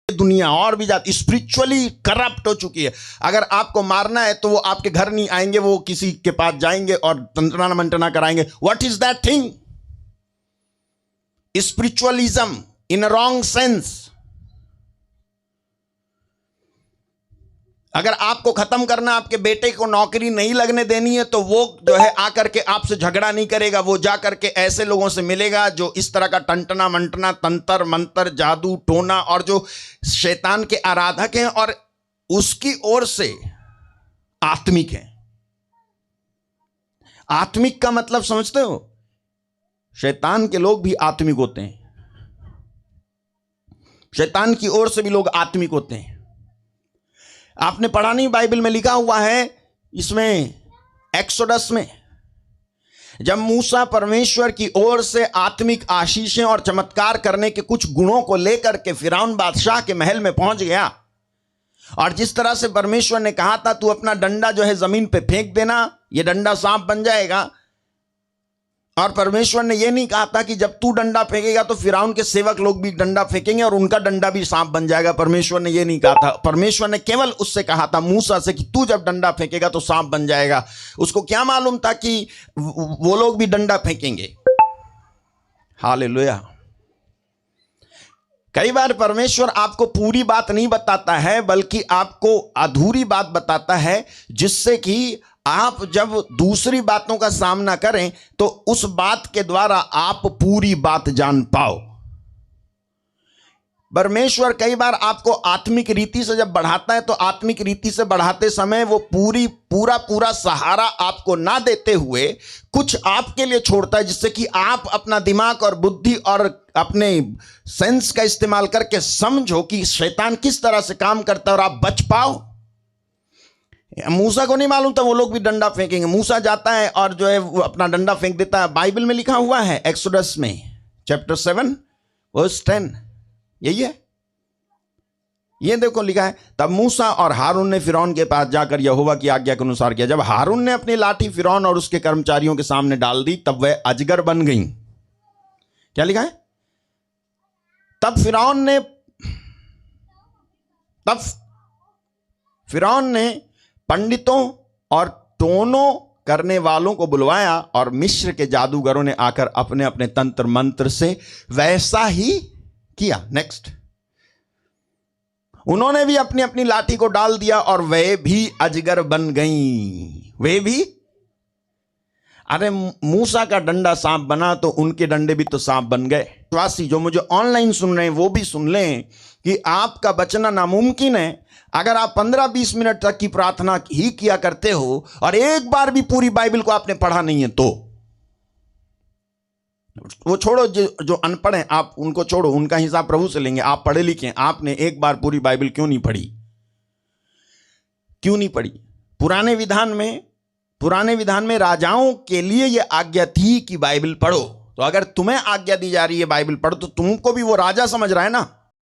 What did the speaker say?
दुनिया और भी ज्यादा स्पिरिचुअली करप्ट हो चुकी है। अगर आपको मारना है तो वो आपके घर नहीं आएंगे, वो किसी के पास जाएंगे और तंत्रणा मंत्रणा कराएंगे। What is that thing? Spiritualism in a wrong sense. अगर आपको खत्म करना, आपके बेटे को नौकरी नहीं लगने देनी है, तो वो जो है आकर के आपसे झगड़ा नहीं करेगा, वो जा करके ऐसे लोगों से मिलेगा जो इस तरह का टंटना मंटना, तंत्र मंत्र, जादू टोना और जो शैतान के आराधक हैं और उसकी ओर से आत्मिक हैं। आत्मिक का मतलब समझते हो? शैतान के लोग भी आत्मिक होते हैं, शैतान की ओर से भी लोग आत्मिक होते हैं। आपने पढ़ा नहीं, बाइबल में लिखा हुआ है इसमें एक्सोडस में, जब मूसा परमेश्वर की ओर से आत्मिक आशीषें और चमत्कार करने के कुछ गुणों को लेकर के फिरौन बादशाह के महल में पहुंच गया, और जिस तरह से परमेश्वर ने कहा था तू अपना डंडा जो है जमीन पे फेंक देना, ये डंडा सांप बन जाएगा, और परमेश्वर ने यह नहीं कहा था कि जब तू डंडा फेंकेगा तो फिरौन के सेवक लोग भी डंडा फेंकेंगे और उनका डंडा भी सांप बन जाएगा। परमेश्वर ने यह नहीं कहा था। परमेश्वर ने केवल उससे कहा था, मूसा से, कि तू जब डंडा फेंकेगा तो सांप बन जाएगा। उसको क्या मालूम था कि वो लोग भी डंडा फेंकेंगे? हालेलुया। कई बार परमेश्वर आपको पूरी बात नहीं बताता है, बल्कि आपको अधूरी बात बताता है, जिससे कि आप जब दूसरी बातों का सामना करें तो उस बात के द्वारा आप पूरी बात जान पाओ। परमेश्वर कई बार आपको आत्मिक रीति से जब बढ़ाता है तो आत्मिक रीति से बढ़ाते समय वो पूरा सहारा आपको ना देते हुए कुछ आपके लिए छोड़ता है, जिससे कि आप अपना दिमाग और बुद्धि और अपने सेंस का इस्तेमाल करके समझो कि शैतान किस तरह से काम करता है और आप बच पाओ। मूसा को नहीं मालूम था वो लोग भी डंडा फेंकेंगे। मूसा जाता है और जो है वो अपना डंडा फेंक देता है। बाइबल में लिखा हुआ है एक्सोडस में चैप्टर 7 वर्स 10, यही है। ये देखो लिखा है, तब मूसा और हारून ने फिरौन के पास जाकर यहोवा की आज्ञा के अनुसार किया। जब हारून ने अपनी लाठी फिरौन और उसके कर्मचारियों के सामने डाल दी, तब वह अजगर बन गई। क्या लिखा है? तब फिरौन ने पंडितों और टोनों करने वालों को बुलवाया और मिस्र के जादूगरों ने आकर अपने अपने तंत्र मंत्र से वैसा ही किया। नेक्स्ट, उन्होंने भी अपनी अपनी लाठी को डाल दिया और वे भी अजगर बन गईं। वे भी, अरे मूसा का डंडा सांप बना तो उनके डंडे भी तो सांप बन गए। विश्वासी जो मुझे ऑनलाइन सुन रहे हैं वो भी सुन लें कि आपका बचना नामुमकिन है। अगर आप 15-20 मिनट तक की प्रार्थना ही किया करते हो और एक बार भी पूरी बाइबल को आपने पढ़ा नहीं है, तो वो छोड़ो, जो अनपढ़ हैं आप उनको छोड़ो, उनका हिसाब प्रभु से लेंगे। आप पढ़े लिखे हैं, आपने एक बार पूरी बाइबल क्यों नहीं पढ़ी? क्यों नहीं पढ़ी? पुराने विधान में राजाओं के लिए यह आज्ञा थी कि बाइबल पढ़ो। तो अगर तुम्हें आज्ञा दी जा रही है बाइबल पढ़ो, तो तुमको भी वो राजा समझ रहा है ना।